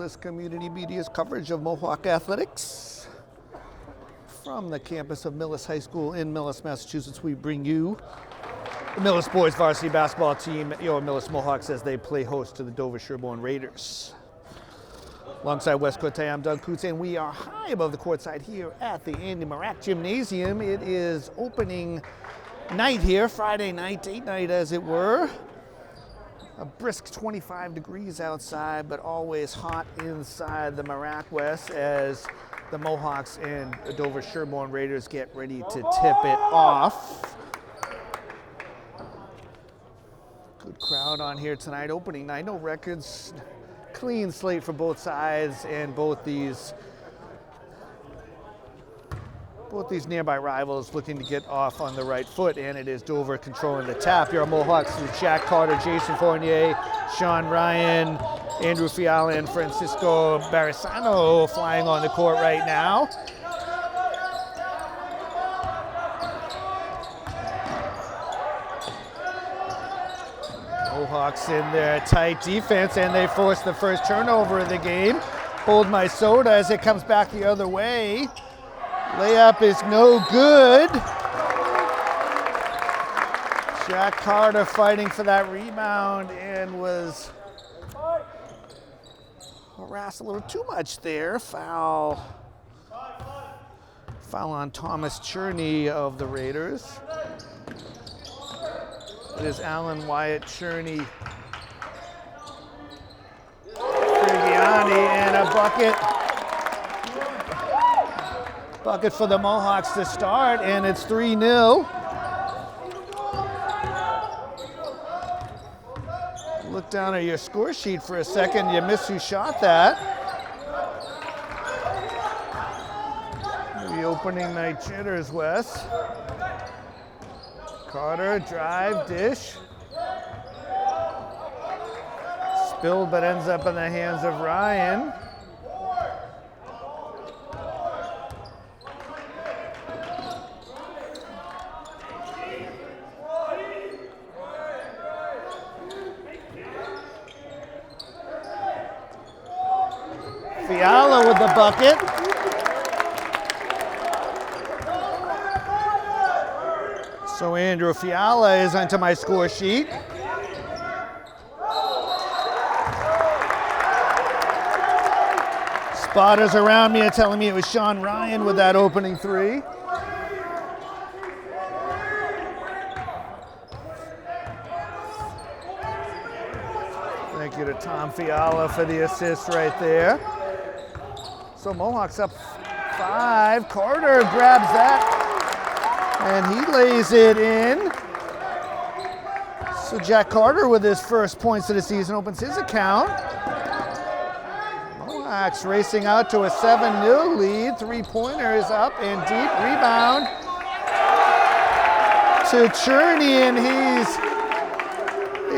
Millis Community Media's coverage of Mohawk athletics. From the campus of Millis High School in Millis, Massachusetts, we bring you the Millis boys varsity basketball team, your Millis Mohawks, as they play host to the Dover-Sherborn Raiders. Alongside West Court, I'm Doug Coots, and we are high above the courtside here at the Andy Marak Gymnasium. It is opening night here, Friday night, date night as it were. A brisk 25 degrees outside, but always hot inside the Marak West as the Mohawks and the Dover-Sherborn Raiders get ready to tip it off. Good crowd on here tonight, opening night. No records, clean slate for both sides, and both these nearby rivals looking to get off on the right foot, and it is Dover controlling the tap. Your Mohawks with Jack Carter, Jason Fournier, Sean Ryan, Andrew Fiala, and Francisco Barisano flying on the court right now. Mohawks in their tight defense, and they force the first turnover of the game. Hold my soda as it comes back the other way. Layup is no good. Jack Carter fighting for that rebound and was harassed a little too much there. Foul on Thomas Cherney of the Raiders. It is Alan Wyatt Cherney, Frigiani, and a bucket for the Mohawks to start, and it's 3-0. Look down at your score sheet for a second, you miss who shot that. Maybe opening night jitters, Wes. Carter, drive, dish. Spilled, but ends up in the hands of Ryan. Fiala with the bucket. So Andrew Fiala is onto my score sheet. Spotters around me are telling me it was Sean Ryan with that opening three. Thank you to Tom Fiala for the assist right there. So Mohawks up 5. Carter grabs that, and he lays it in. So Jack Carter with his first points of the season opens his account. Mohawks racing out to a 7-0 lead. Three-pointer is up and deep. Rebound to Cherney, and he's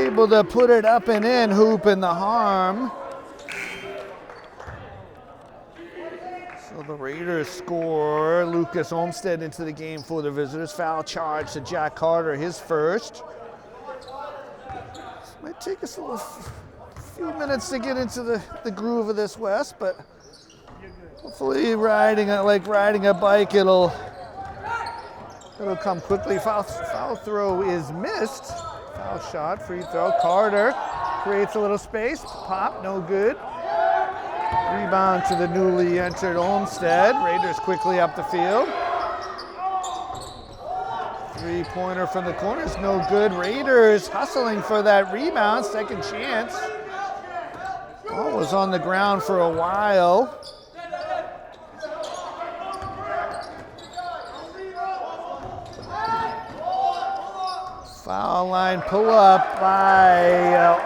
able to put it up and in, hoop in the harm. So the Raiders score. Lucas Olmstead into the game for the visitors. Foul charge to Jack Carter, his first. Might take us a few minutes to get into the groove of this, West, but hopefully riding a bike, it'll come quickly. Foul throw is missed. Foul shot, free throw. Carter creates a little space. Pop, no good. Rebound to the newly entered Olmstead. Raiders quickly up the field. Three-pointer from the corner is no good. Raiders hustling for that rebound. Second chance. Ball was on the ground for a while. Foul line pull-up by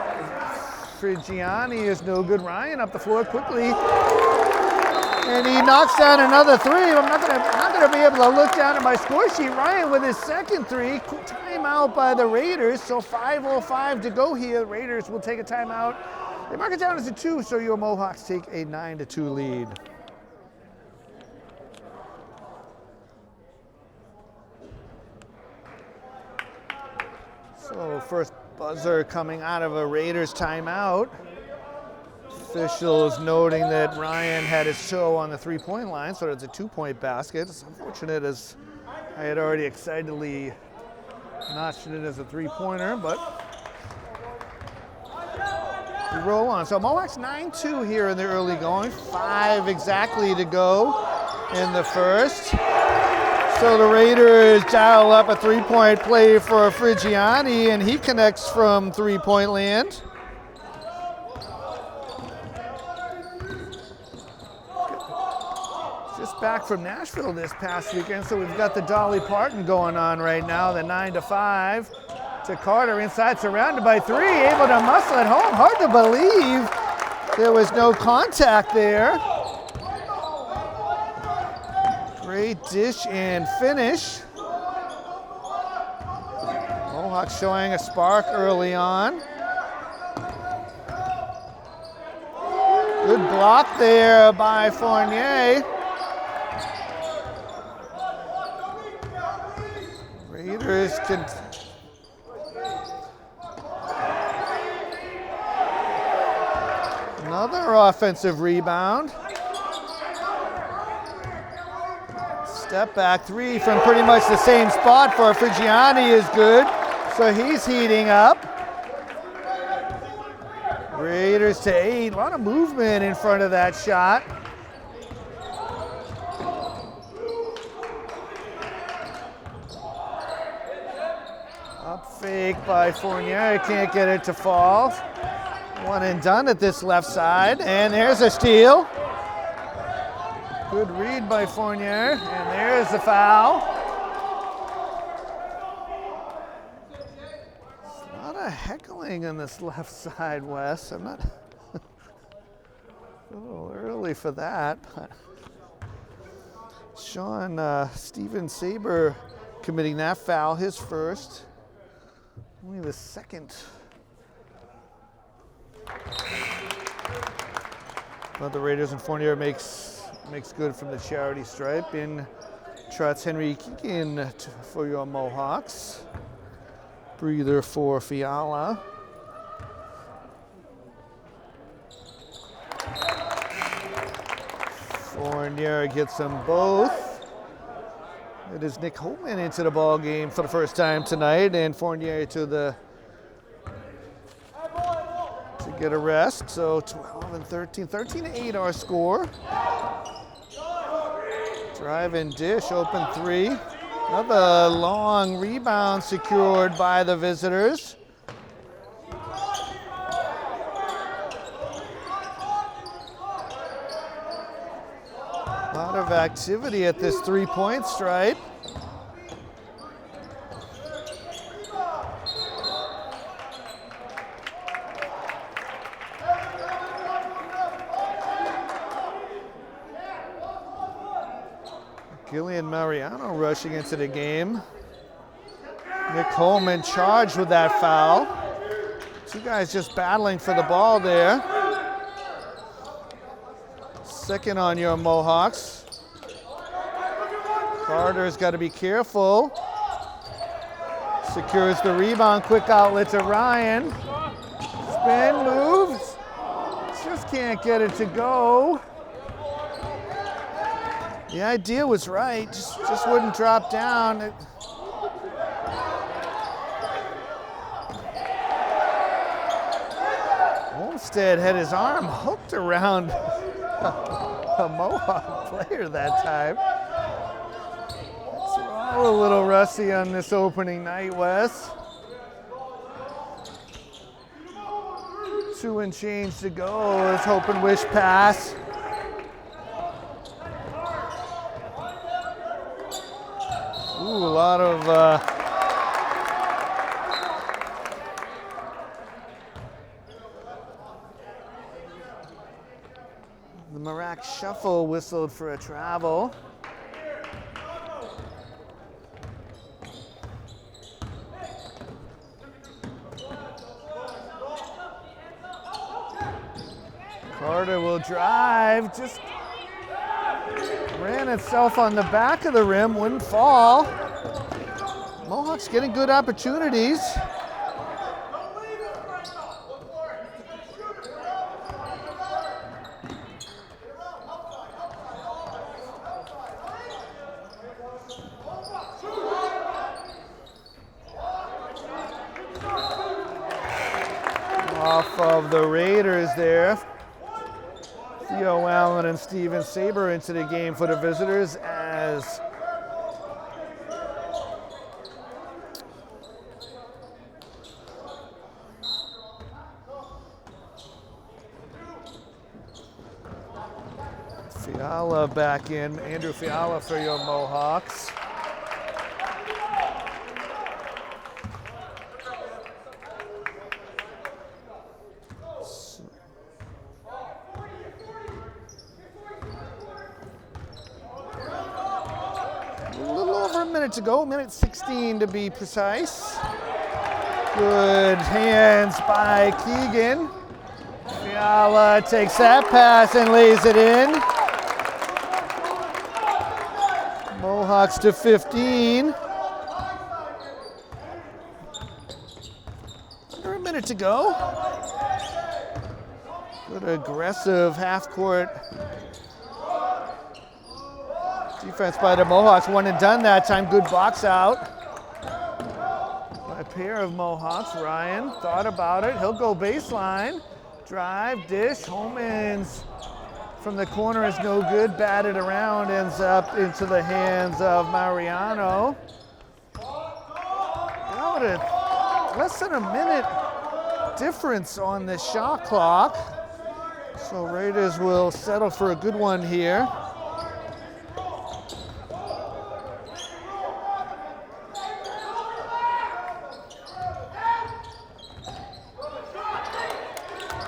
Frigiani is no good. Ryan up the floor quickly, and he knocks down another three. I'm not gonna be able to look down at my score sheet. Ryan with his second three. Timeout by the Raiders. So 5:05 to go here. The Raiders will take a timeout. They mark it down as a 2, so your Mohawks take a 9-2 lead. So first buzzer coming out of a Raiders timeout. Officials noting that Ryan had his toe on the three-point line, so it's a two-point basket. It's unfortunate, as I had already excitedly notched it as a three-pointer, but we roll on. So Mohawks 9-2 here in the early going. 5 exactly to go in the first. So the Raiders dial up a three-point play for Frigiani, and he connects from three-point land. Just back from Nashville this past weekend, so we've got the Dolly Parton going on right now, the 9-5 to Carter inside, surrounded by 3, able to muscle it home. Hard to believe there was no contact there. Great dish and finish. Mohawks showing a spark early on. Good block there by Fournier. Raiders can... Another offensive rebound. Step back 3 from pretty much the same spot for Frigiani is good, so he's heating up. Raiders to 8, a lot of movement in front of that shot. Up fake by Fournier, can't get it to fall. One and done at this left side, and there's a steal. Good read by Fournier, and there's the foul. A lot of heckling on this left side, Wes. I'm not a little early for that, but Steven Saber committing that foul, his first. Only the second. But the Raiders, and Fournier makes good from the charity stripe. In trots Henry Keegan for your Mohawks. Breather for Fiala. Fournier gets them both. It is Nick Holman into the ball game for the first time tonight, and Fournier to get a rest. So 12 and 13, 13-8 our score. Drive and dish, open 3. Another long rebound secured by the visitors. A lot of activity at this three-point stripe. Gillian Mariano rushing into the game. Nick Holman charged with that foul. Two guys just battling for the ball there. Second on your Mohawks. Carter's got to be careful. Secures the rebound, quick outlet to Ryan. Spin, moves. Just can't get it to go. The idea was right, just wouldn't drop down. Olmstead had his arm hooked around a Mohawk player that time. So we're all a little rusty on this opening night, Wes. 2 and change to go. Let's hope and wish pass. Ooh, a lot of the Marac shuffle whistled for a travel. Carter will drive, just ran itself on the back of the rim, wouldn't fall. Mohawks getting good opportunities. of the Raiders there. Theo Allen and Steven Saber into the game for the visitors as Fiala back in. Andrew Fiala for your Mohawks. To go, minute 16 to be precise. Good hands by Keegan. Fiala takes that pass and lays it in. Mohawks to 15. Under a minute to go. Good aggressive half-court defense by the Mohawks. One and done that time. Good box out by a pair of Mohawks. Ryan thought about it. He'll go baseline. Drive, dish. Homans from the corner is no good. Batted around. Ends up into the hands of Mariano. About less than a minute difference on the shot clock. So Raiders will settle for a good one here.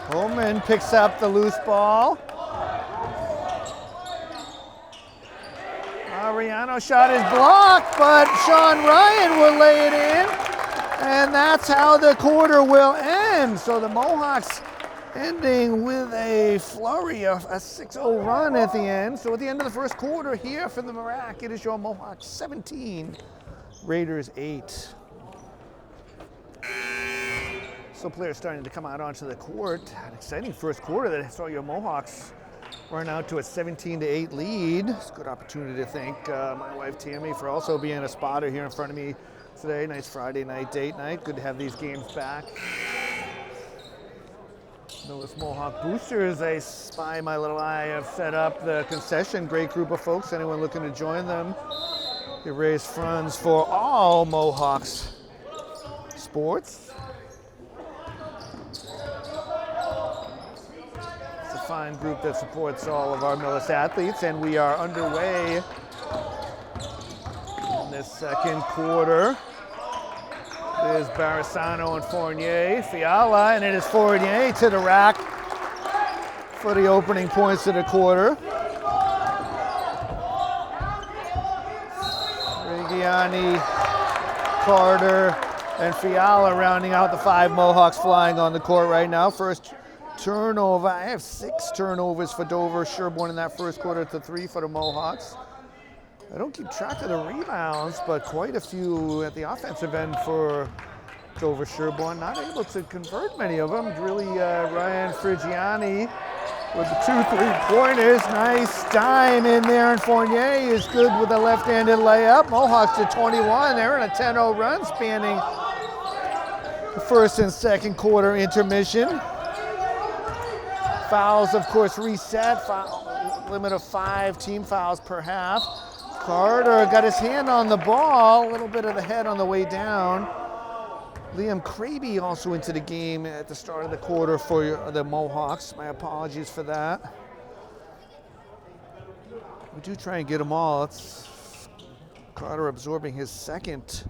Holman picks up the loose ball. Mariano shot is blocked, but Sean Ryan will lay it in. And that's how the quarter will end. So the Mohawks ending with a flurry of a 6-0 run at the end. So at the end of the first quarter here for the Marac, it is your Mohawks 17, Raiders 8. So players starting to come out onto the court. An exciting first quarter that saw your Mohawks run out to a 17-8 lead. It's a good opportunity to thank my wife Tammy for also being a spotter here in front of me today. Nice Friday night, date night. Good to have these games back. Millis Mohawk boosters, I spy my little eye, have set up the concession. Great group of folks. Anyone looking to join them? They raise funds for all Mohawks sports. Fine group that supports all of our Millis athletes, and we are underway in this second quarter. There's Barisano and Fournier. Fiala, and it is Fournier to the rack for the opening points of the quarter. Reggiani, Carter, and Fiala rounding out the 5 Mohawks flying on the court right now. First turnover. I have 6 turnovers for Dover-Sherborn in that first quarter to 3 for the Mohawks. I don't keep track of the rebounds, but quite a few at the offensive end for Dover-Sherborn. Not able to convert many of them. Really, Ryan Friggiani with the 2 3-pointers. Nice dime in there, and Fournier is good with a left-handed layup. Mohawks to 21. They're in a 10-0 run spanning the first and second quarter intermission. Fouls, of course, reset. Limit of 5 team fouls per half. Carter got his hand on the ball. A little bit of the head on the way down. Liam Kraby also into the game at the start of the quarter for the Mohawks. My apologies for that. We do try and get them all. It's Carter absorbing his second.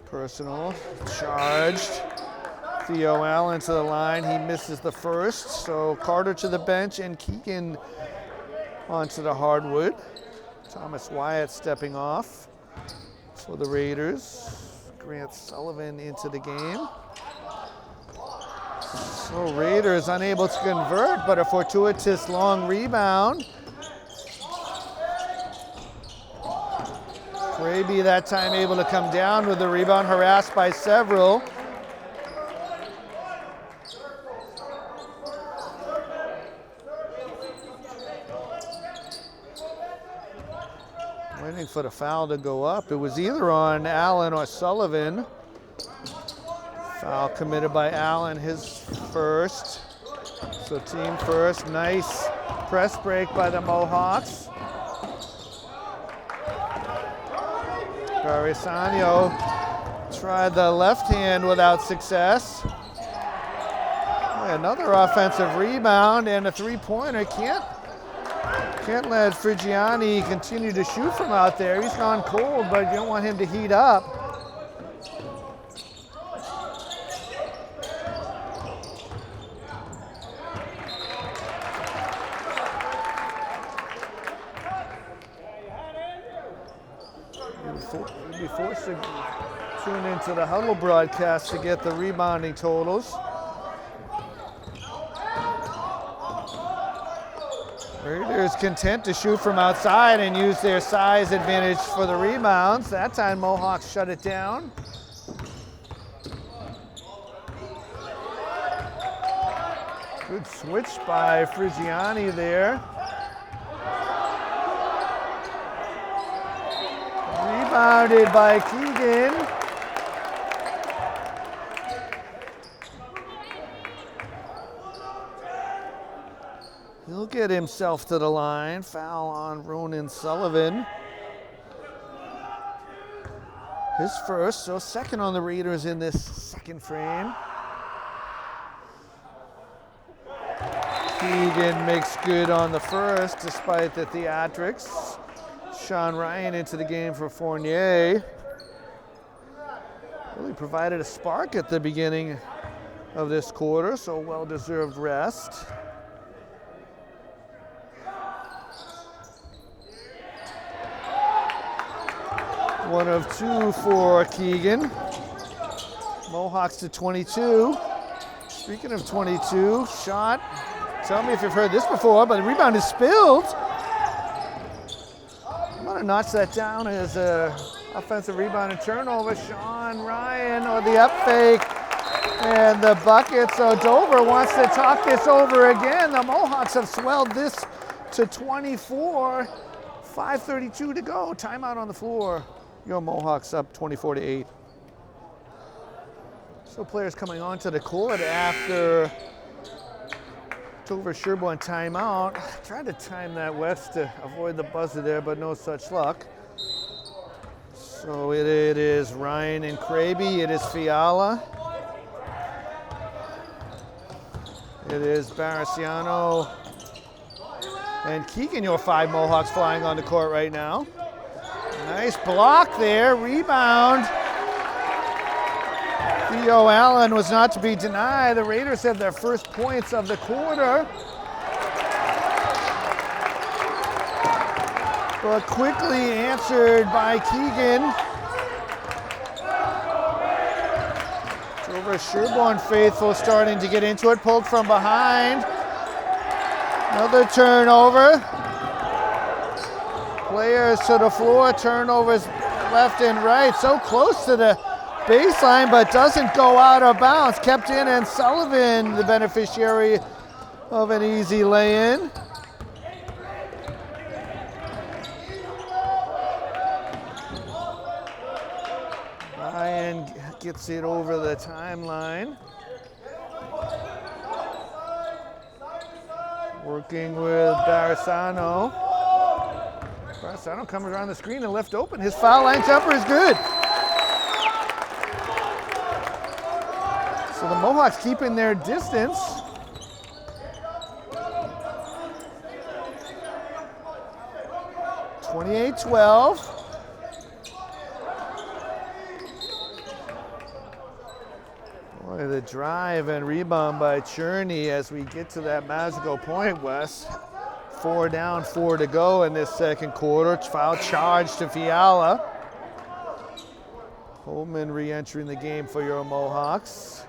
Personal, charged. Theo Allen to the line, he misses the first. So Carter to the bench and Keegan onto the hardwood. Thomas Wyatt stepping off for the Raiders. Grant Sullivan into the game. So Raiders unable to convert, but a fortuitous long rebound. Kraby that time able to come down with the rebound, harassed by several. Waiting for the foul to go up. It was either on Allen or Sullivan. Foul committed by Allen, his first. So team first. Nice press break by the Mohawks. Garisano tried the left hand without success. Another offensive rebound and a three-pointer. Can't let Frigiani continue to shoot from out there. He's gone cold, but you don't want him to heat up. You'll be forced to tune into the huddle broadcast to get the rebounding totals. Raiders content to shoot from outside and use their size advantage for the rebounds. That time Mohawks shut it down. Good switch by Frigiani there. Rebounded by Keegan. He'll get himself to the line. Foul on Ronan Sullivan. His first, so second on the Raiders in this second frame. Keegan makes good on the first despite the theatrics. Sean Ryan into the game for Fournier. Really provided a spark at the beginning of this quarter, so well-deserved rest. One of two for Keegan. Mohawks to 22. Speaking of 22, shot. Tell me if you've heard this before, but the rebound is spilled. I'm gonna notch that down as a offensive rebound and turnover. Sean Ryan or the up fake and the bucket. So Dover wants to talk this over again. The Mohawks have swelled this to 24. 5:32 to go. Timeout on the floor. Your Mohawks up 24-8. So players coming onto the court after Dover-Sherborn timeout. Tried to time that West to avoid the buzzer there, but no such luck. So it is Ryan and Kraby. It is Fiala. It is Barasiano and Keegan, your 5 Mohawks flying on the court right now. Nice block there, rebound. Theo Allen was not to be denied. The Raiders have their first points of the quarter. But quickly answered by Keegan. Dover-Sherborn faithful starting to get into it, pulled from behind. Another turnover. Players to the floor, turnovers left and right. So close to the baseline, but doesn't go out of bounds. Kept in, and Sullivan, the beneficiary of an easy lay-in. Ryan gets it over the timeline. Working with Barasano. Barasano comes around the screen and left open. His foul line jumper is good. So the Mohawks keeping their distance. (28-12). Boy, the drive and rebound by Cherney as we get to that magical point, Wes. 4 down, 4 to go in this second quarter. Foul charge to Fiala. Holman re-entering the game for your Mohawks.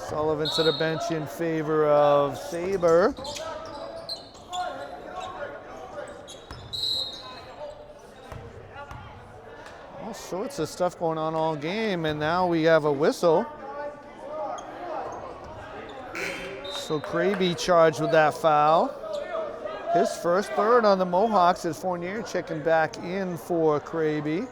Sullivan to the bench in favor of Saber. All sorts of stuff going on all game, and now we have a whistle. So Kraby charged with that foul. His first third on the Mohawks as Fournier checking back in for Kraby.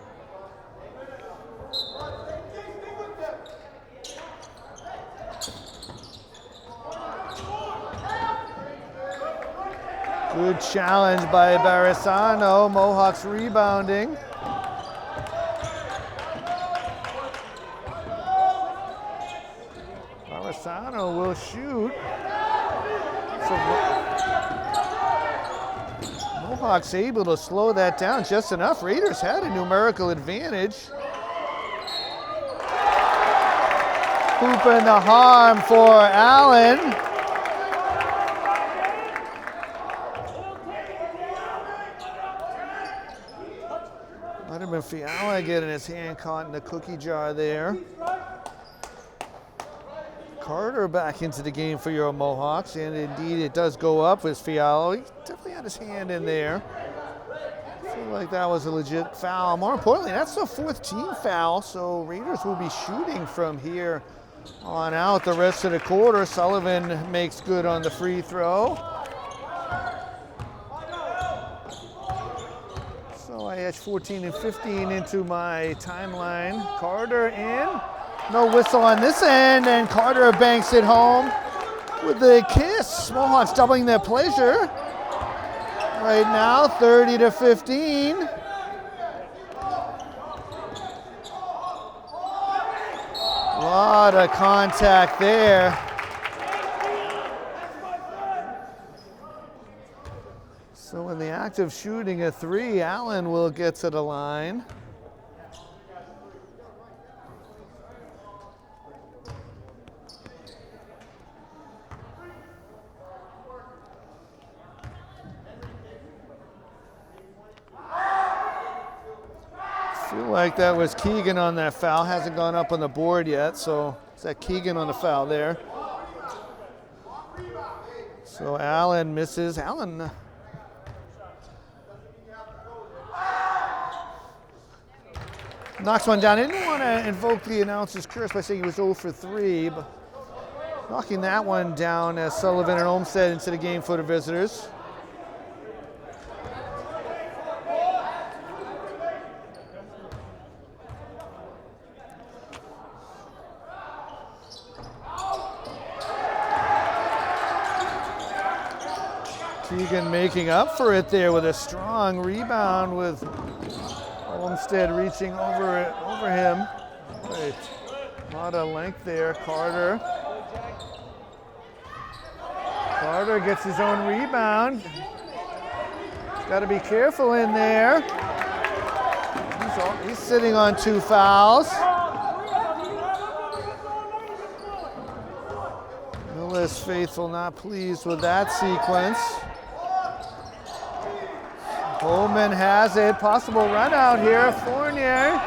Good challenge by Barisano. Mohawks rebounding. Barisano will shoot. So Mohawks able to slow that down just enough. Raiders had a numerical advantage. Hoop and the harm for Allen. Might have been Fiala getting his hand caught in the cookie jar there. Carter back into the game for your Mohawks, and indeed it does go up with Fiala. He definitely had his hand in there. I feel like that was a legit foul. More importantly, that's the fourth team foul, so Raiders will be shooting from here on out the rest of the quarter. Sullivan makes good on the free throw. So I edge 14 and 15 into my timeline. Carter in. No whistle on this end, and Carter banks it home with the kiss. Mohawks doubling their pleasure. Right now, 30 to 15. A lot of contact there. So in the act of shooting a three, Allen will get to the line. Feel like that was Keegan on that foul. Hasn't gone up on the board yet, so is that Keegan on the foul there? So Allen misses. Allen knocks one down. I didn't want to invoke the announcer's curse by saying he was 0 for 3, but knocking that one down as Sullivan and Olmsted into the game for the visitors. Keegan making up for it there with a strong rebound with Olmsted reaching over him. Right. A lot of length there. Carter gets his own rebound. Got to be careful in there. He's sitting on 2 fouls. Millis faithful not pleased with that sequence. Bowman has it. Possible run out here. Fournier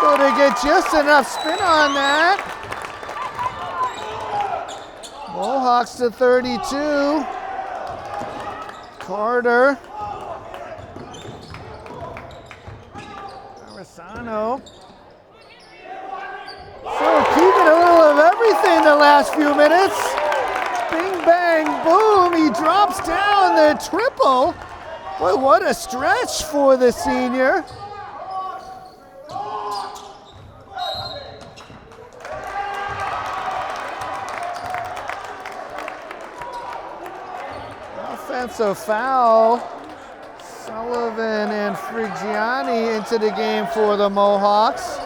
able to get just enough spin on that. Mohawks to 32. Carter. Barisano. So keeping a little of everything the last few minutes. Bing, bang, boom. He drops down the triple. Boy, what a stretch for the senior. Offensive foul. Sullivan and Frigiani into the game for the Mohawks.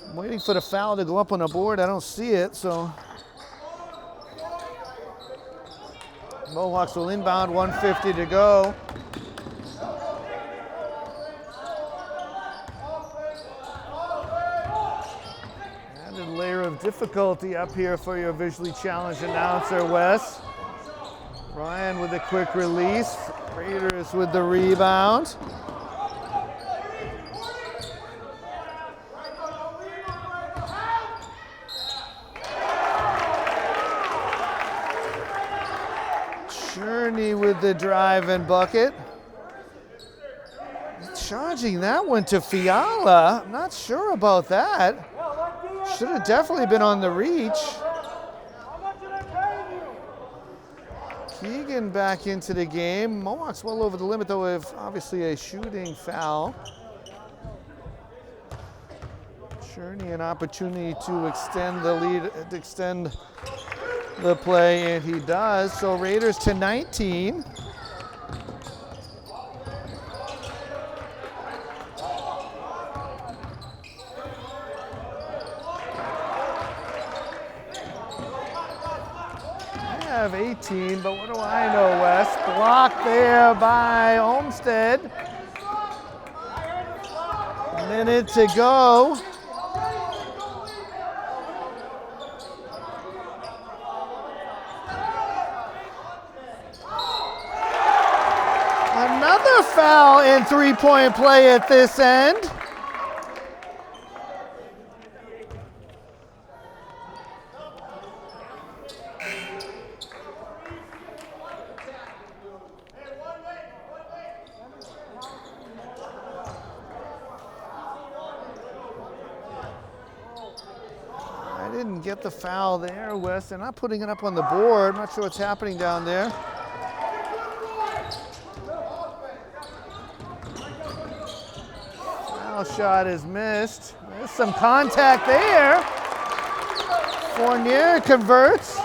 I'm waiting for the foul to go up on the board. I don't see it, so. Mohawks will inbound, 1:50 to go. Added layer of difficulty up here for your visually challenged announcer, Wes. Ryan with a quick release. Raiders with the rebound. Cherney with the drive and bucket. Charging that one to Fiala. I'm not sure about that. Should have definitely been on the reach. Keegan back into the game. Mohawks well over the limit though with obviously a shooting foul. Cherney an opportunity to extend the lead, to extend the play, and he does. So Raiders to 19. Have 18, but what do I know, Wes? Blocked there by Olmsted. A minute to go. Another foul and three-point play at this end. Didn't get the foul there, Wes. They're not putting it up on the board. I'm not sure what's happening down there. Foul shot is missed. There's some contact there. Fournier converts.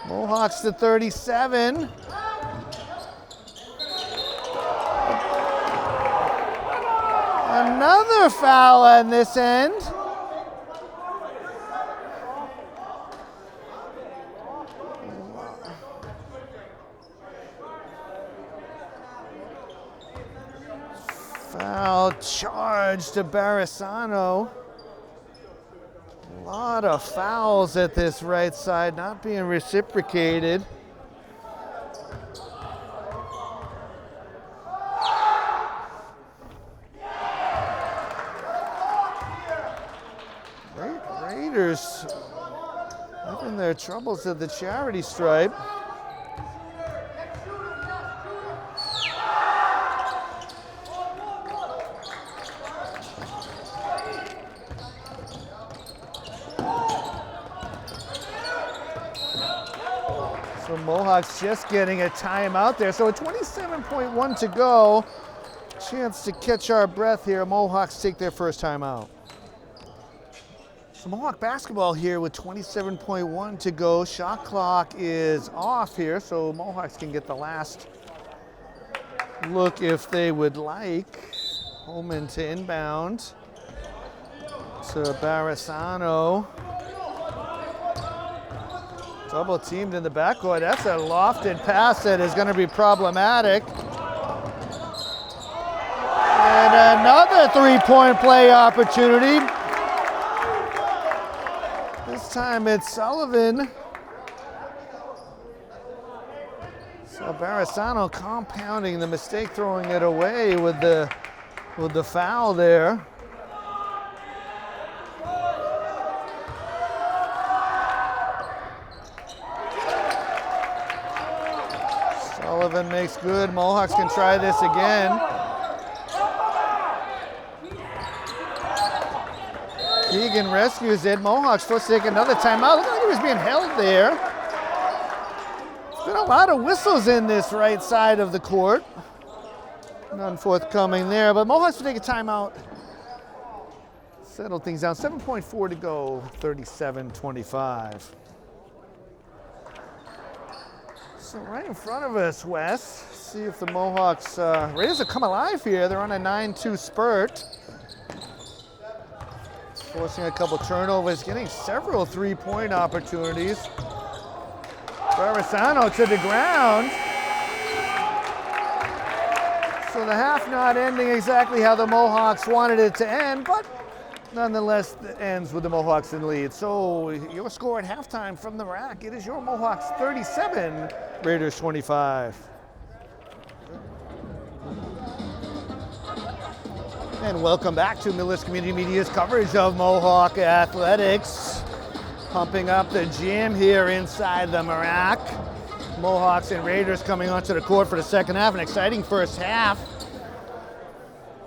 Mohawks to 37. Another foul on this end. Foul charge to Barisano. A lot of fouls at this right side, not being reciprocated. Raiders having their troubles at the charity stripe. So Mohawks just getting a timeout there. So a 27.1 to go. Chance to catch our breath here. Mohawks take their first timeout. So Mohawk basketball here with 27.1 to go. Shot clock is off here, so Mohawks can get the last look if they would like. Holman to inbound to Barisano. Double teamed in the backcourt. That's a lofted pass that is going to be problematic. And another three-point play opportunity. This time it's Sullivan. So Barisano compounding the mistake, throwing it away with the foul there. Sullivan makes good. Mohawks can try this again. Keegan rescues it. Mohawks forced to take another timeout. Looked like he was being held there. There's been a lot of whistles in this right side of the court. None forthcoming there, but Mohawks will take a timeout. Settle things down. 7.4 to go, 37-25. So right in front of us, Wes. See if the Mohawks, Raiders have come alive here. They're on a 9-2 spurt. Forcing a couple turnovers, getting several three-point opportunities. Barisano to the ground. So the half not ending exactly how the Mohawks wanted it to end, but nonetheless it ends with the Mohawks in lead. So your score at halftime from the rack, it is your Mohawks 37, Raiders 25. And welcome back to Millis Community Media's coverage of Mohawk Athletics. Pumping up the gym here inside the Marac. Mohawks and Raiders coming onto the court for the second half. An exciting first half.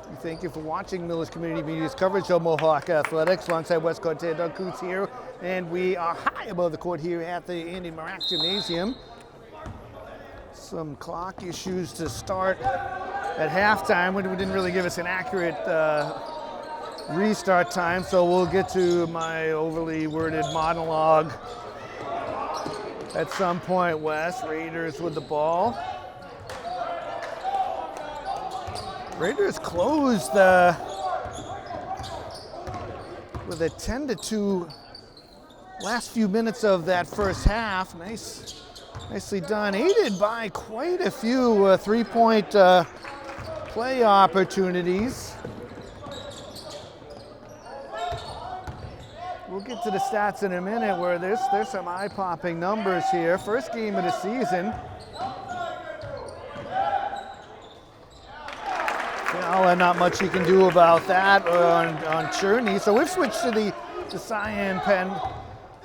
We thank you for watching Millis Community Media's coverage of Mohawk Athletics. Alongside West Court Doug Coots here, and we are high above the court here at the Andy Marak Gymnasium. Some clock issues to start at halftime. We didn't really give us an accurate restart time, so we'll get to my overly worded monologue at some point. Wes, Raiders with the ball. Raiders closed with a 10-2 last few minutes of that first half. Nicely done, aided by quite a few three-point play opportunities. We'll get to the stats in a minute where there's some eye-popping numbers here. First game of the season. Well, not much you can do about that on Cherney. So we've switched to the cyan pen,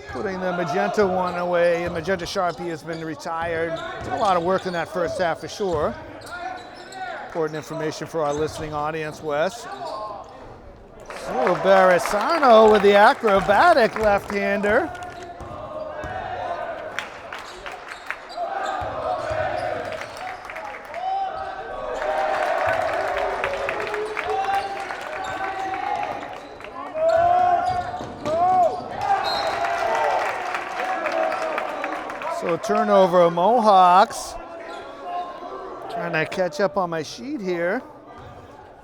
putting the magenta one away. And Magenta Sharpie has been retired. Did a lot of work in that first half for sure. Important information for our listening audience, Wes. So Barisano with the acrobatic left-hander. So turnover of Mohawks. Trying to catch up on my sheet here.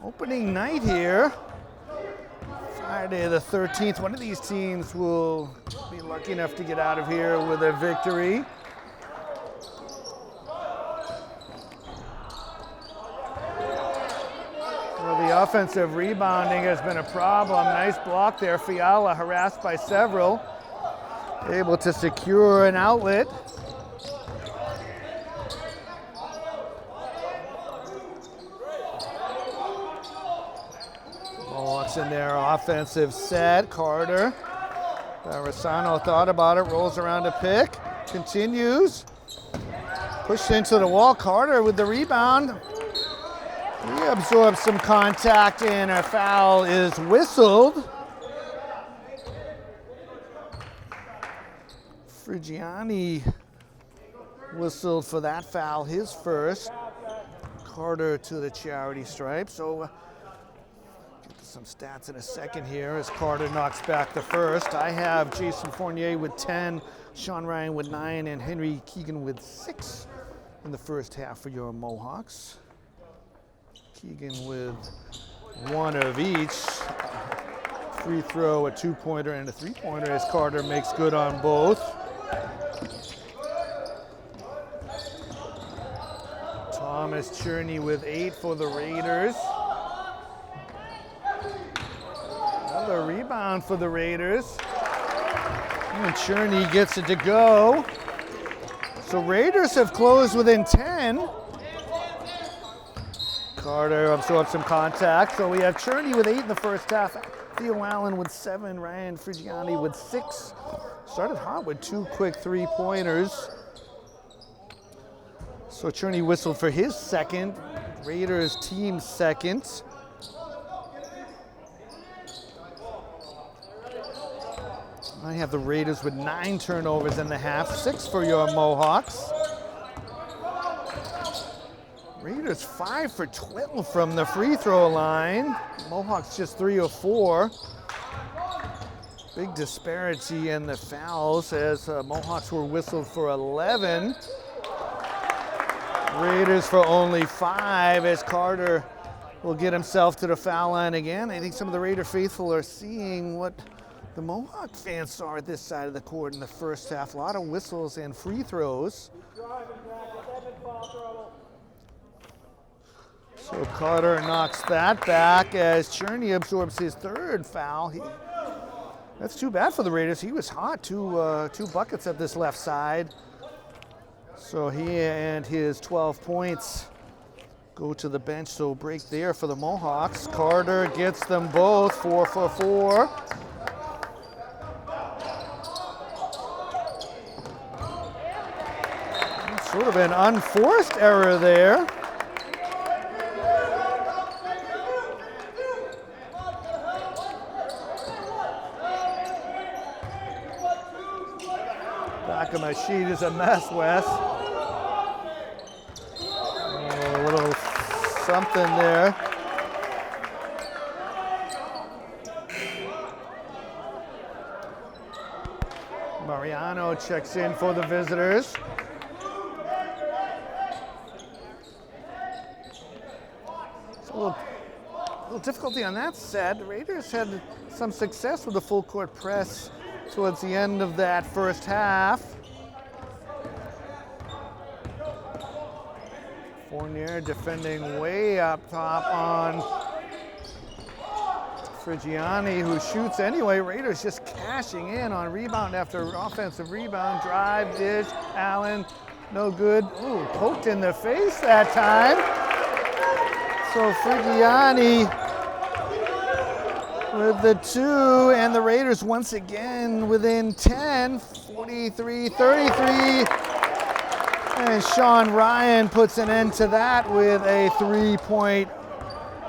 Opening night here. Friday the 13th. One of these teams will be lucky enough to get out of here with a victory. Well, the offensive rebounding has been a problem. Nice block there. Fiala harassed by several. Able to secure an outlet. Mohawks in their offensive set. Carter. Barisano thought about it, rolls around a pick, continues. Pushed into the wall. Carter with the rebound. He absorbs some contact and a foul is whistled. Frigiani whistled for that foul, his first. Carter to the charity stripe. So get to some stats in a second here as Carter knocks back the first. I have Jason Fournier with 10, Sean Ryan with 9, and Henry Keegan with 6 in the first half for your Mohawks. Keegan with 1 of each. Free throw, a 2-pointer, and a 3-pointer as Carter makes good on both. Thomas Cherney with 8 for the Raiders. Another rebound for the Raiders. And Cherney gets it to go. So Raiders have closed within 10. Carter absorbs some contact. So we have Cherney with 8 in the first half. Theo Allen with 7. Ryan Frigiani with 6. Started hot with 2 quick 3-pointers. So Cherney whistled for his second. Raiders team second. I have the Raiders with 9 turnovers in the half, 6 for your Mohawks. Raiders 5 for 12 from the free throw line. Mohawks just 3 of 4. Big disparity in the fouls as Mohawks were whistled for 11. Raiders for only 5 as Carter will get himself to the foul line again. I think some of the Raider faithful are seeing what the Mohawk fans saw at this side of the court in the first half. A lot of whistles and free throws. So Carter knocks that back as Cherney absorbs his 3rd foul. That's too bad for the Raiders. He was hot, two buckets at this left side. So he and his 12 points go to the bench. So break there for the Mohawks. Carter gets them both, 4 for 4. Sort of an unforced error there. Back of my sheet is a mess, Wes. A little something there. Mariano checks in for the visitors. A little difficulty on that set. The Raiders had some success with the full court press towards the end of that first half. Fournier defending way up top on Frigiani, who shoots anyway. Raiders just cashing in on rebound after offensive rebound. Drive, dish, Allen, no good. Ooh, poked in the face that time. So Frigiani with the two, and the Raiders once again within 10, 43-33. And Sean Ryan puts an end to that with a three-point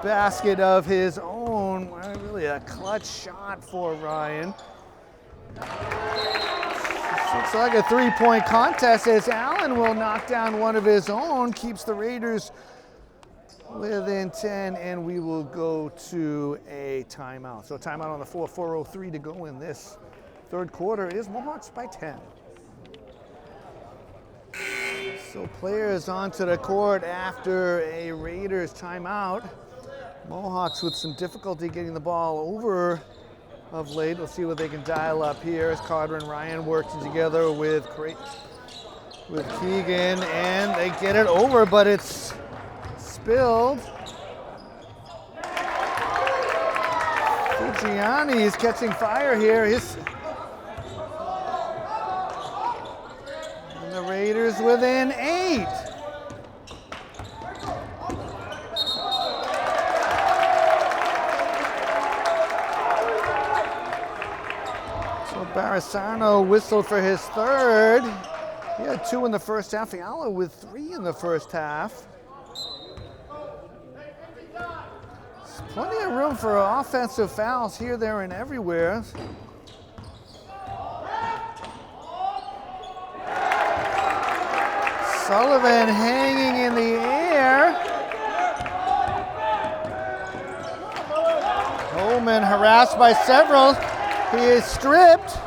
basket of his own. Really a clutch shot for Ryan. This looks like a three-point contest as Allen will knock down one of his own, keeps the Raiders within 10, and we will go to a timeout. So timeout on the floor, 4:03 to go in this third quarter. It is Mohawks by 10. So players onto the court after a Raiders timeout. Mohawks with some difficulty getting the ball over of late. We'll see what they can dial up here as Carter and Ryan working together with Keegan, and they get it over, but it's spilled. Gianni is catching fire here. And the Raiders within 8. So Barisano whistled for his third. He had 2 in the first half. Fiala with 3 in the first half. Plenty of room for offensive fouls here, there, and everywhere. Sullivan hanging in the air. Holman harassed by several. He is stripped.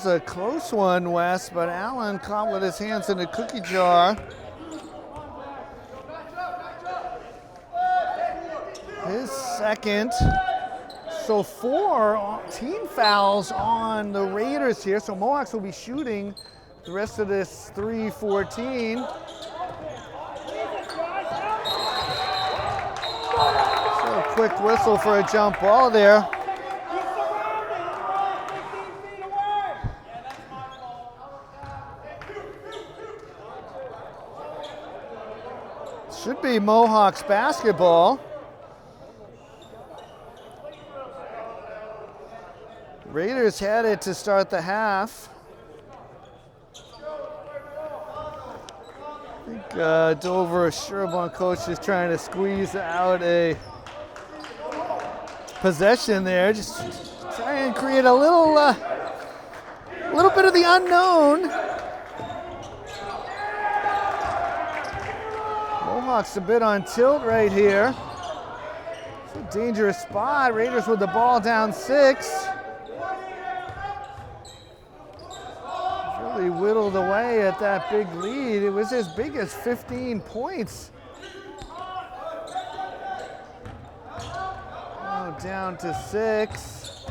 A close one, Wes, but Allen caught with his hands in the cookie jar. His second. So 4 team fouls on the Raiders here. So Mohawks will be shooting the rest of this 3-14. So a quick whistle for a jump ball there. Should be Mohawks basketball. Raiders had it to start the half. I think Dover-Sherborn coach is trying to squeeze out a possession there. Just try and create a little bit of the unknown. Mohawks a bit on tilt right here. It's a dangerous spot. Raiders with the ball down 6. Really whittled away at that big lead. It was as big as 15 points. Now down to 6.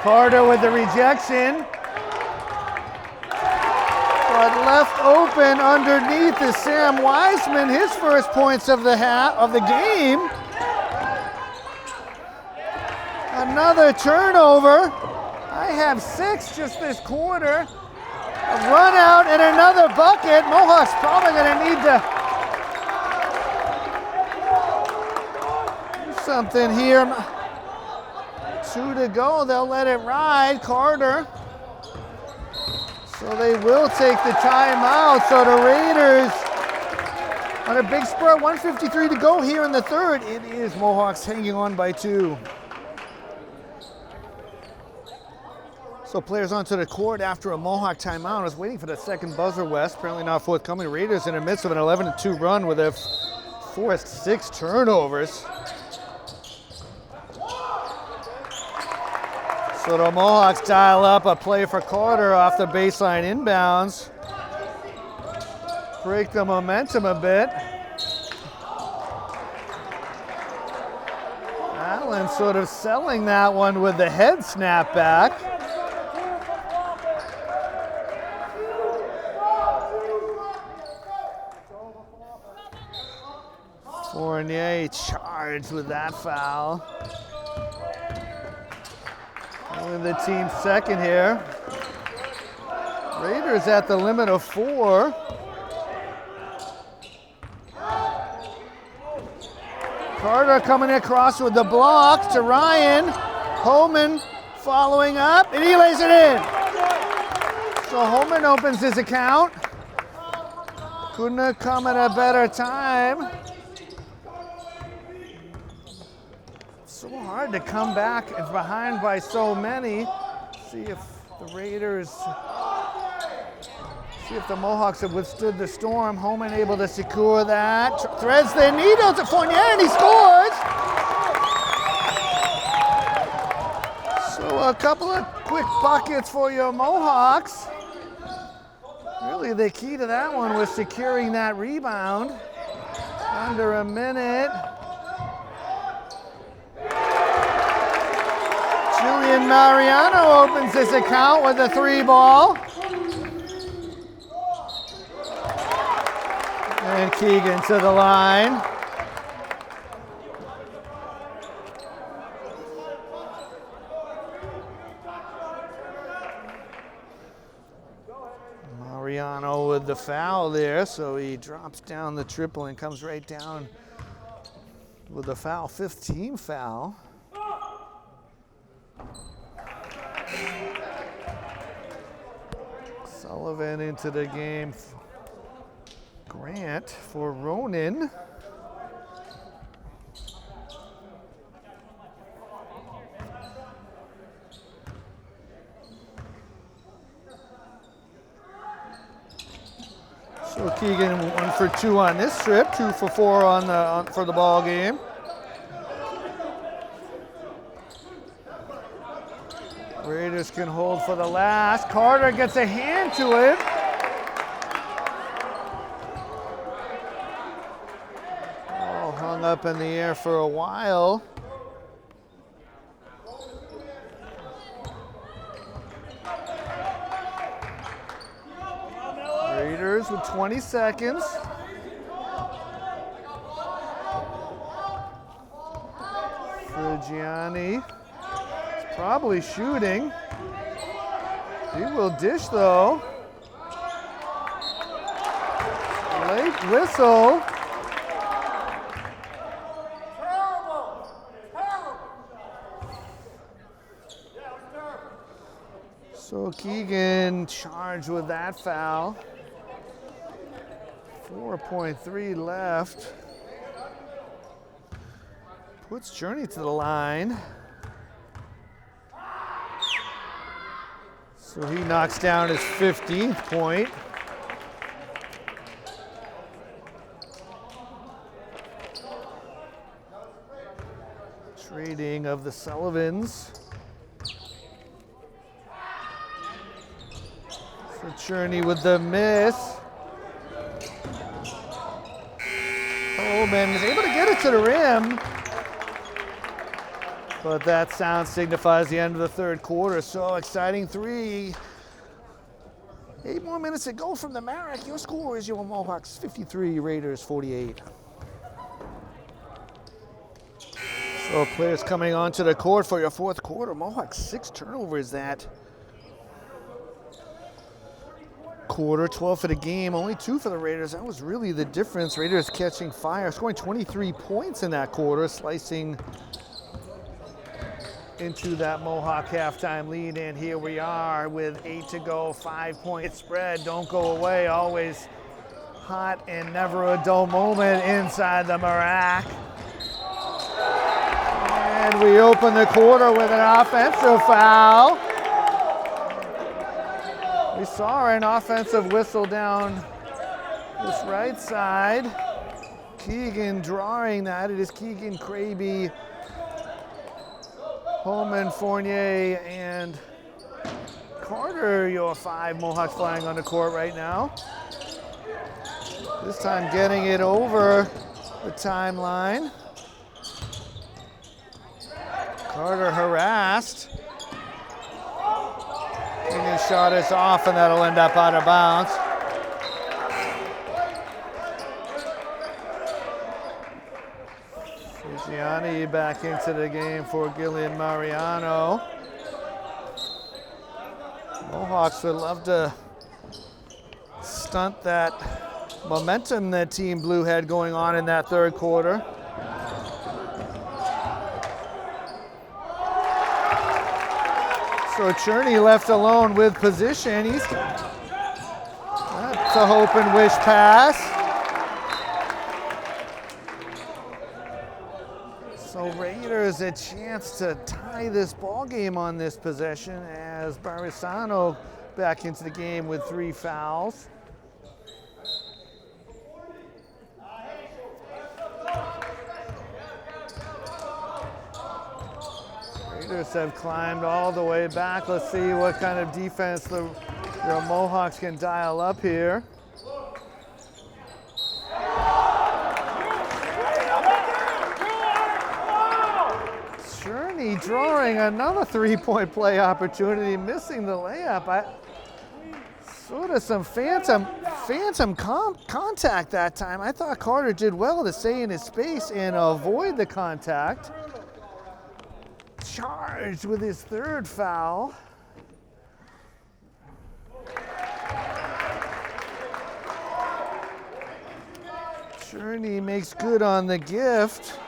Carter with the rejection. But left open underneath is Sam Wiseman, his first points of the game. Another turnover. I have 6 just this quarter. A run out and another bucket. Mohawks probably going to need to do something here. 2 to go. They'll let it ride. Carter So they will take the timeout. So the Raiders on a big spurt, 1:53 to go here in the third. It is Mohawks hanging on by 2. So players onto the court after a Mohawk timeout. I was waiting for the second buzzer, West. Apparently not forthcoming. Raiders in the midst of an 11-2 run with a forced 6 turnovers. So the Mohawks dial up a play for Carter off the baseline inbounds. Break the momentum a bit. Allen sort of selling that one with the head snap back. Fournier charged with that foul. Only the team's second here. Raiders at the limit of 4. Carter coming across with the block to Ryan. Holman following up, and he lays it in. So Holman opens his account. Couldn't have come at a better time. So hard to come back and behind by so many. See if the Raiders, see if the Mohawks have withstood the storm. Holman able to secure that. Threads the needle to Fournier, and he scores. So a couple of quick buckets for your Mohawks. Really the key to that one was securing that rebound. Under a minute. Julian Mariano opens his account with a 3-ball. And Keegan to the line. Mariano with the foul there, so he drops down the triple and comes right down with the foul, 5th team foul. Sullivan into the game. Grant for Ronan. So Keegan 1 for 2 on this trip, 2 for 4 for the ball game. Raiders can hold for the last. Carter gets a hand to it. Oh, hung up in the air for a while. Raiders with 20 seconds. Frigiani. Probably shooting. He will dish though. Late whistle. Terrible. So Keegan charged with that foul. 4.3 left. Puts Journey to the line. So he knocks down his 15th point. Trading of the Sullivans. For Cherney with the miss. Holman is able to get it to the rim. But that sound signifies the end of the third quarter. So exciting 3. 8 more minutes to go from the Marek. Your score is your Mohawks 53, Raiders 48. So players coming onto the court for your fourth quarter. Mohawks 6 turnovers that quarter, 12 for the game, only 2 for the Raiders. That was really the difference. Raiders catching fire, scoring 23 points in that quarter, slicing into that Mohawk halftime lead, and here we are with 8 to go, 5-point spread. Don't go away, always hot and never a dull moment inside the Marac. And we open the quarter with an offensive foul. We saw an offensive whistle down this right side. Keegan drawing that. It is Keegan, Kraby, Holman, Fournier, and Carter, your 5 Mohawks flying on the court right now. This time getting it over the timeline. Carter harassed. And his shot is off, and that'll end up out of bounds. Gianni back into the game for Gillian Mariano. Mohawks would love to stunt that momentum that Team Blue had going on in that third quarter. So Cherney left alone with position. That's a hope and wish pass. So Raiders a chance to tie this ball game on this possession as Barisano back into the game with 3 fouls. Raiders have climbed all the way back. Let's see what kind of defense the Mohawks can dial up here. Cherney drawing another 3-point play opportunity, missing the layup. Sort of some phantom contact that time. I thought Carter did well to stay in his space and avoid the contact. Charged with his 3rd foul. Cherney makes good on the gift.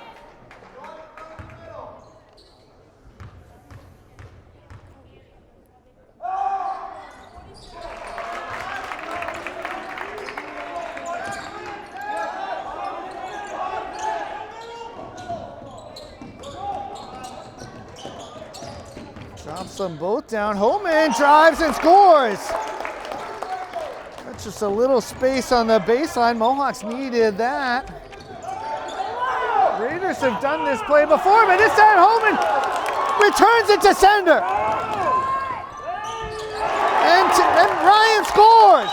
Drops them both down. Holman drives and scores. That's just a little space on the baseline. Mohawks needed that. Raiders have done this play before, but this time Holman returns it to sender. And Ryan scores.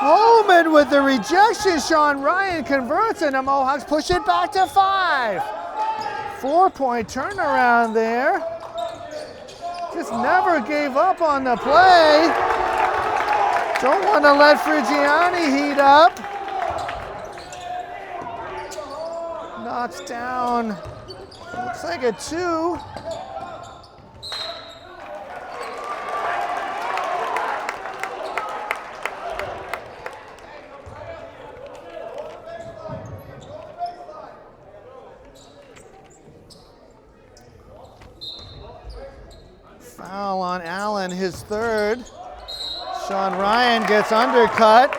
Holman with the rejection. Sean Ryan converts, and the Mohawks push it back to 5. 4-point turnaround there. Just never gave up on the play. Don't want to let Frigiani heat up. Knocks down, looks like a 2. Foul on Allen, his 3rd. Sean Ryan gets undercut.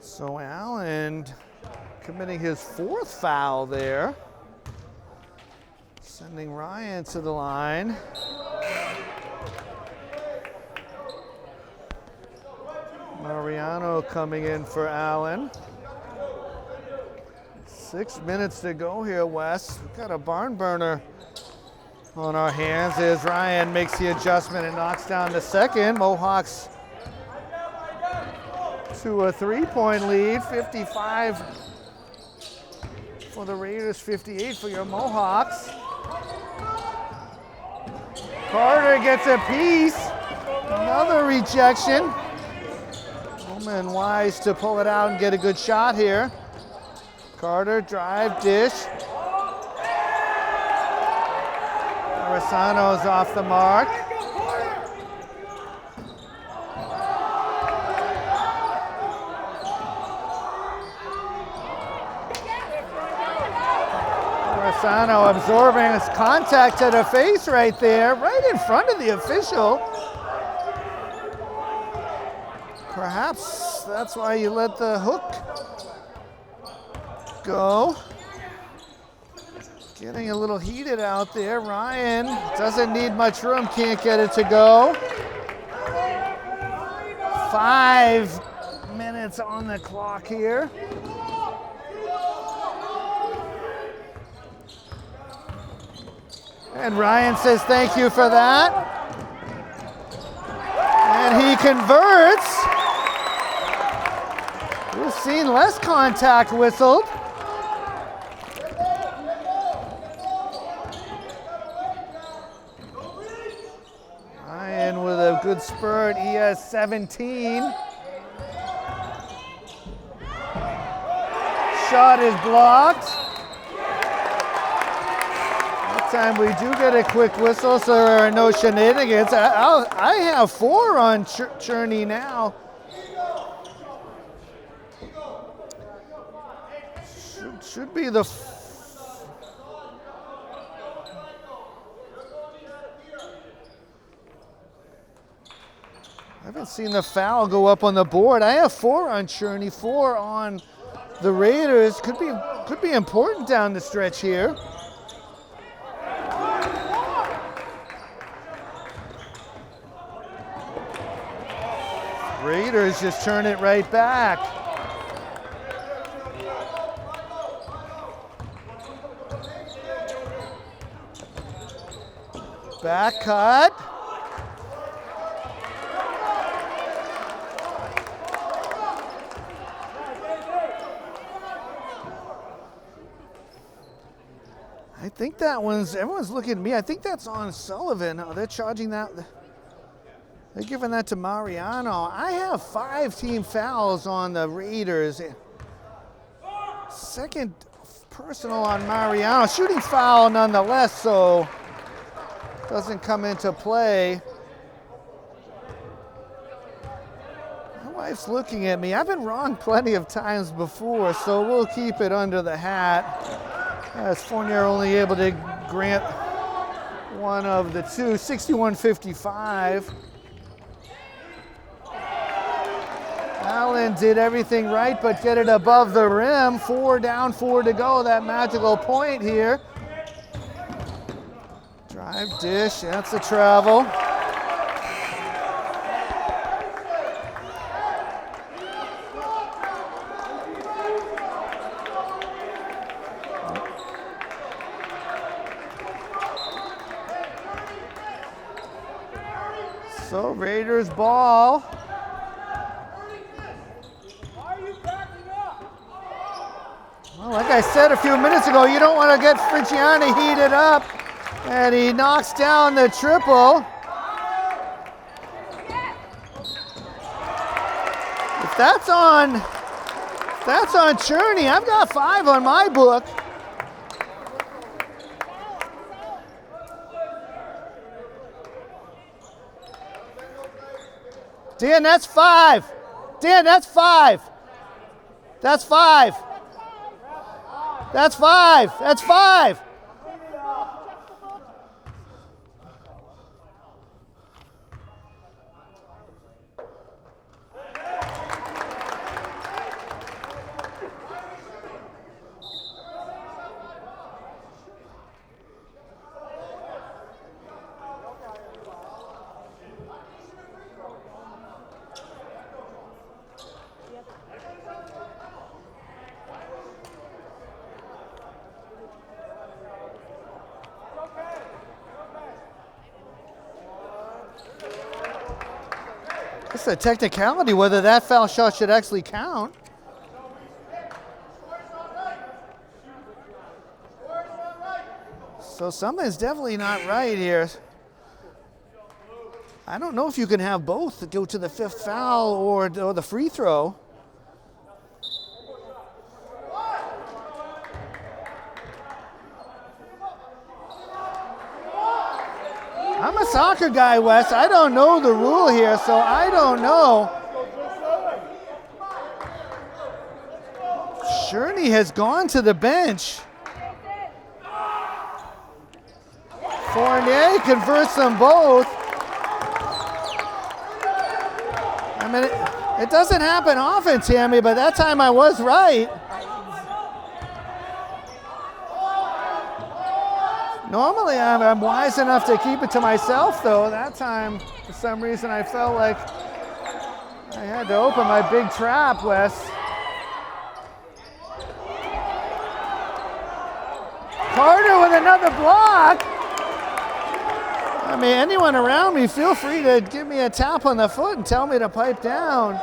So Allen committing his 4th foul there. Sending Ryan to the line. Mariano coming in for Allen. 6 minutes to go here, Wes. We've got a barn burner on our hands as Ryan makes the adjustment and knocks down the 2nd. Mohawks to a 3-point lead, 55 for the Raiders, 58 for your Mohawks. Carter gets a piece, another rejection. Holman wise to pull it out and get a good shot here. Carter, drive, dish. Marisano's off the mark. Marisano absorbing his contact to the face right there, right in front of the official. Perhaps that's why you let the hook go. Getting a little heated out there. Ryan doesn't need much room, can't get it to go. 5 minutes on the clock here. And Ryan says thank you for that. And he converts. We've seen less contact whistled. Ryan with a good spurt. He has 17. Shot is blocked. That time we do get a quick whistle, so there are no shenanigans. I have 4 on Cherney now. Should be the I haven't seen the foul go up on the board. I have 4 on Cherney, 4 on the Raiders. Could be important down the stretch here. Raiders just turn it right back. Back cut. I think that everyone's looking at me. I think that's on Sullivan. Oh, they're charging that. They're giving that to Mariano. I have 5 team fouls on the Raiders. Second personal on Mariano. Shooting foul nonetheless, so doesn't come into play. My wife's looking at me. I've been wrong plenty of times before, so we'll keep it under the hat. As Fournier only able to grant one of the 2, 61-55. Allen did everything right, but get it above the rim. 4 down, 4 to go. That magical point here. Drive dish, that's a travel. So Raiders ball. Well, like I said a few minutes ago, you don't want to get Frigiani heated up. And he knocks down the triple. If that's on Cherney, I've got 5 on my book. Dan, that's 5. Dan, that's 5. That's 5. That's 5. That's 5. It's a technicality whether that foul shot should actually count. So something's definitely not right here. I don't know if you can have both go to the 5th foul or the free throw. I'm a soccer guy, Wes. I don't know the rule here, so I don't know. Sherney has gone to the bench. Fournier converts them both. I mean, it doesn't happen often, Tammy, but that time I was right. Normally I'm wise enough to keep it to myself, though. That time, for some reason, I felt like I had to open my big trap, Wes. Carter with another block. I mean, anyone around me, feel free to give me a tap on the foot and tell me to pipe down.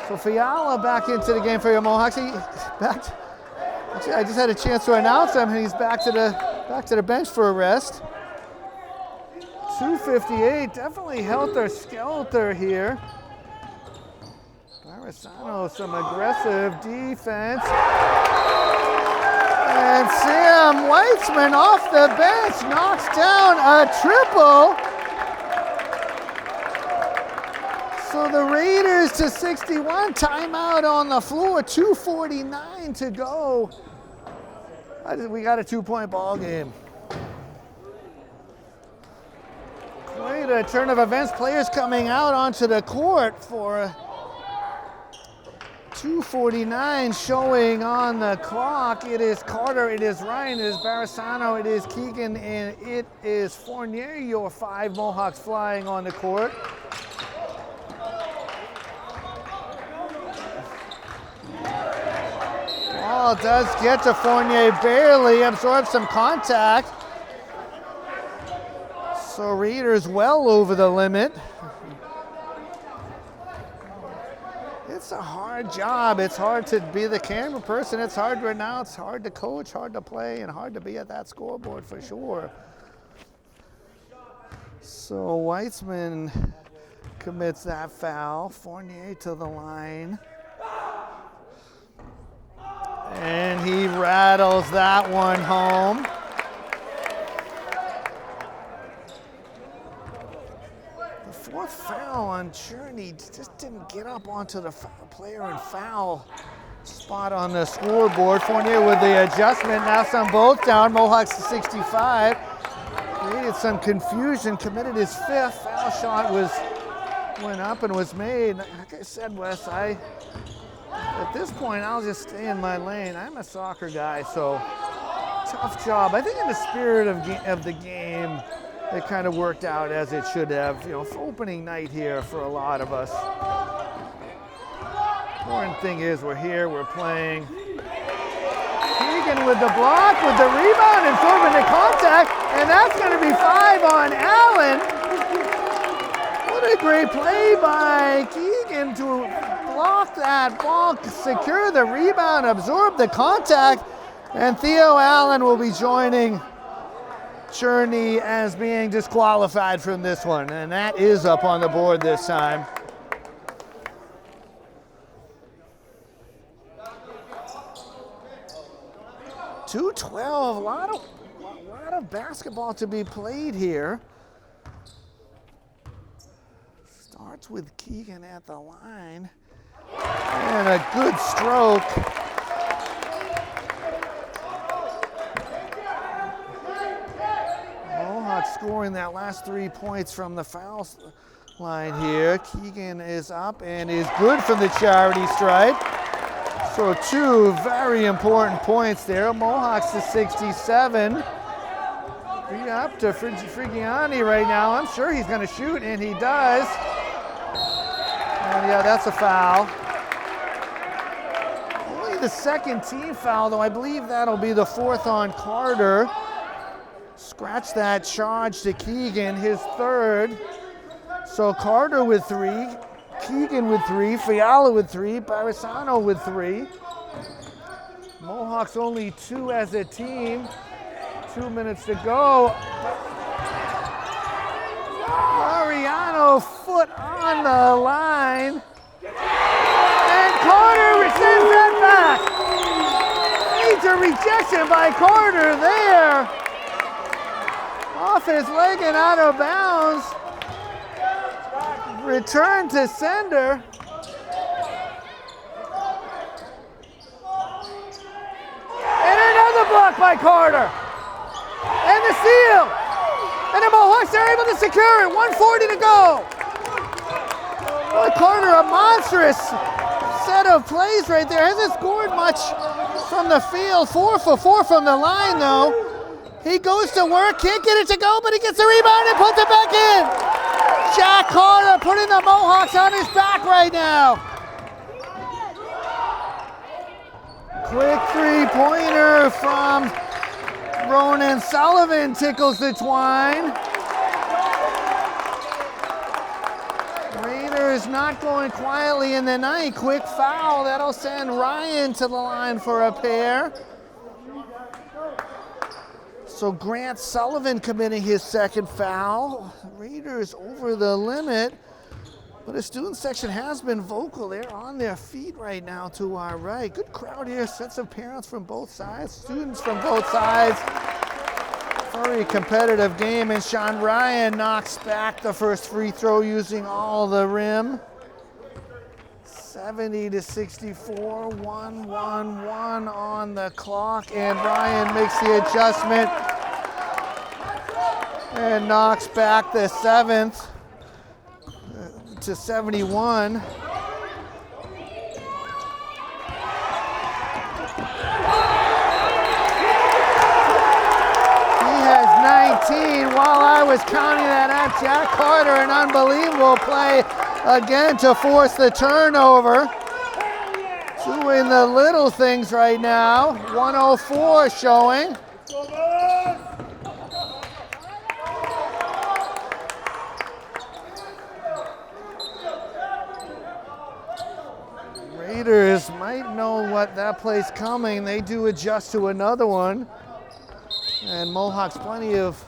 So Fiala back into the game for your Mohawks. Actually, I just had a chance to announce him, and he's back to the bench for a rest. 2:58, definitely helter-skelter here. Barisano, some aggressive defense. And Sam Weitzman off the bench knocks down a triple. So the Raiders to 61, timeout on the floor, 2:49 to go. We got a 2-point ball game. Quite a turn of events. Players coming out onto the court for 2:49 showing on the clock. It is Carter, it is Ryan, it is Barisano, it is Keegan, and it is Fournier, your 5 Mohawks flying on the court. Ball does get to Fournier, barely absorbs some contact. So Raiders well over the limit. It's a hard job. It's hard to be the camera person. It's hard to announce, hard to coach, hard to play, and hard to be at that scoreboard for sure. So Weitzman commits that foul. Fournier to the line. And he rattles that one home. The 4th foul on Cherney, just didn't get up onto the player in foul spot on the scoreboard. Fournier with the adjustment, now some both down. Mohawks to 65. Created some confusion, committed his 5th foul shot, went up and was made. Like I said, Wes, at this point, I'll just stay in my lane. I'm a soccer guy, so tough job. I think in the spirit of the game, it kind of worked out as it should have. You know, for opening night here for a lot of us. Important thing is we're here, we're playing. Keegan with the block, with the rebound, absorbing the contact, and that's going to be 5 on Allen. What a great play by Keegan to block that ball, secure the rebound, absorb the contact, and Theo Allen will be joining Cherney as being disqualified from this one, and that is up on the board this time. .212, a lot of basketball to be played here. Starts with Keegan at the line. And a good stroke. Mohawks scoring that last 3 points from the foul line here. Keegan is up and is good from the charity stripe. So 2 very important points there. Mohawks to 67. Beat up to Frigiani right now. I'm sure he's going to shoot, and he does. And yeah, that's a foul. Only the 2nd team foul, though. I believe that'll be the 4th on Carter. Scratch that charge to Keegan, his 3rd. So Carter with 3, Keegan with 3, Fiala with 3, Barisano with 3. Mohawks only 2 as a team. 2 minutes to go. Mariano foot on the line. And Carter sends that back. Major rejection by Carter there. Off his leg and out of bounds. Return to sender. And another block by Carter. And the steal. And the Mohawks are able to secure it. 1:40 to go. Boy, Carter, a monstrous set of plays right there. Hasn't scored much from the field. 4 for 4 from the line, though. He goes to work, can't get it to go, but he gets the rebound and puts it back in. Jack Carter putting the Mohawks on his back right now. Quick three-pointer from Ronan Sullivan tickles the twine. Raiders not going quietly in the night. Quick foul, that'll send Ryan to the line for a pair. So Grant Sullivan committing his second foul. Raiders over the limit, but the student section has been vocal. They're on their feet right now to our right. Good crowd here, sets of parents from both sides, students from both sides. Very competitive game, and Sean Ryan knocks back the first free throw using all the rim. 70-64, 1-1-1 on the clock, and Ryan makes the adjustment and knocks back the seventh to 71. He has 19. While I was counting that out, Jack Carter, an unbelievable play again to force the turnover. Doing the little things right now. 104 showing. Raiders might know what that play's coming. They do adjust to another one. And Mohawks plenty of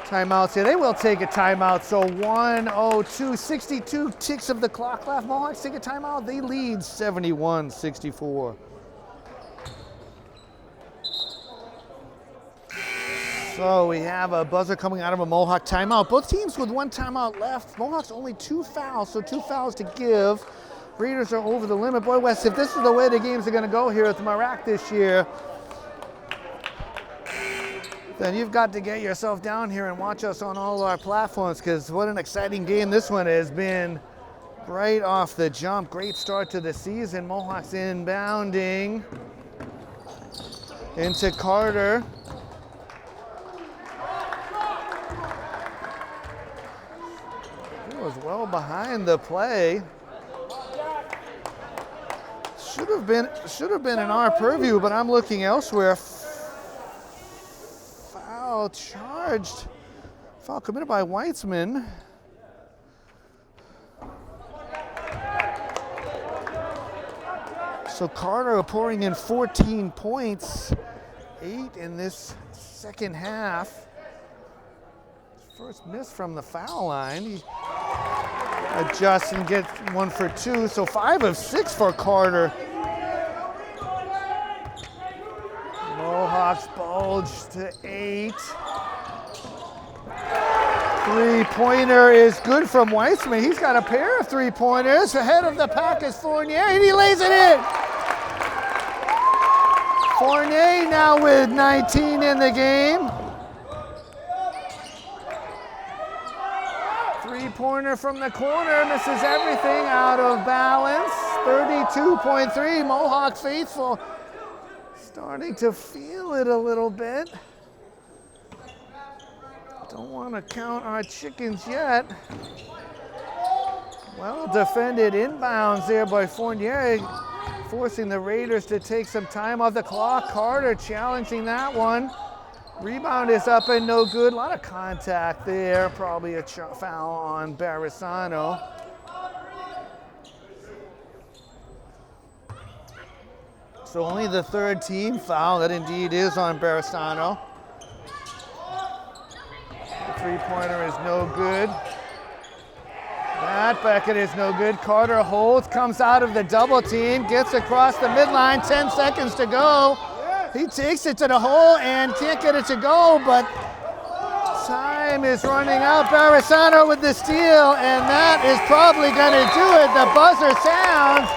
timeouts here. They will take a timeout. So 1:02, 62 ticks of the clock left. Mohawks take a timeout. They lead 71-64. So we have a buzzer coming out of a Mohawk timeout. Both teams with one timeout left. Mohawks only 2 fouls, so 2 fouls to give. Raiders are over the limit. Boy, Wes, if this is the way the games are going to go here at the Marac this year, then you've got to get yourself down here and watch us on all our platforms, because what an exciting game this one has been right off the jump. Great start to the season. Mohawks inbounding into Carter. He was well behind the play. Should have been in our purview, but I'm looking elsewhere. Foul charged. Foul committed by Weitzman. So Carter pouring in 14 points, 8 in this second half. First miss from the foul line. He adjusts and gets 1 for 2, so 5 of 6 for Carter. Mohawks bulge to 8. Three-pointer is good from Weitzman. He's got a pair of three-pointers. Ahead of the pack is Fournier, and he lays it in. Fournier now with 19 in the game. Three-pointer from the corner, misses everything, out of balance. 32.3, Mohawk faithful starting to feel it a little bit. Don't want to count our chickens yet. Well defended inbounds there by Fournier, forcing the Raiders to take some time off the clock. Carter challenging that one. Rebound is up and no good. A lot of contact there. Probably a foul on Barisano. So only the third team foul. That indeed is on Barisano. The three-pointer is no good. That bucket is no good. Carter holds, comes out of the double team, gets across the midline, 10 seconds to go. He takes it to the hole and can't get it to go, but time is running out. Barisano with the steal, and that is probably going to do it. The buzzer sounds,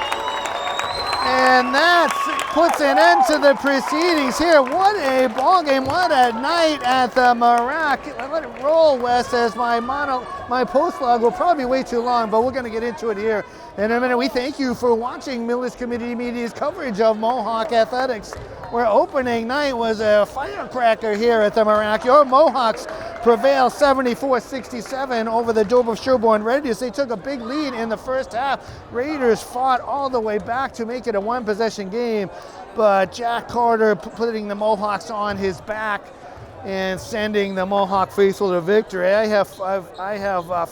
and that puts an end to the proceedings here. What a ball game, what a night at the Marac. Let it roll, Wes, as my post log will probably be way too long, but we're going to get into it here in a minute. We thank you for watching Millis Community Media's coverage of Mohawk Athletics, where opening night was a firecracker here at the Marac. Your Mohawks prevail 74-67 over the Dover-Sherborn Raiders. They took a big lead in the first half. Raiders fought all the way back to make it a one-possession game, but Jack Carter putting the Mohawks on his back and sending the Mohawk faithful to victory. I have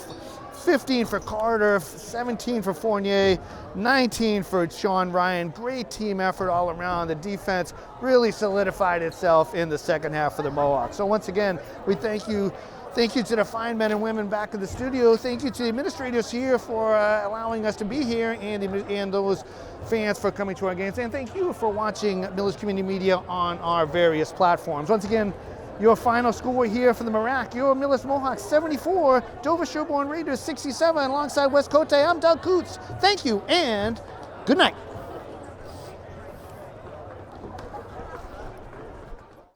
15 for Carter, 17 for Fournier, 19 for Sean Ryan. Great team effort all around. The defense really solidified itself in the second half for the Mohawks. So once again, we thank you. Thank you to the fine men and women back in the studio. Thank you to the administrators here for allowing us to be here, and those fans for coming to our games. And thank you for watching Millis Community Media on our various platforms. Once again, your final score here for the Marac, your Millis Mohawks 74, Dover-Sherborn Raiders 67. Alongside Wes Cote, I'm Doug Coots. Thank you and good night.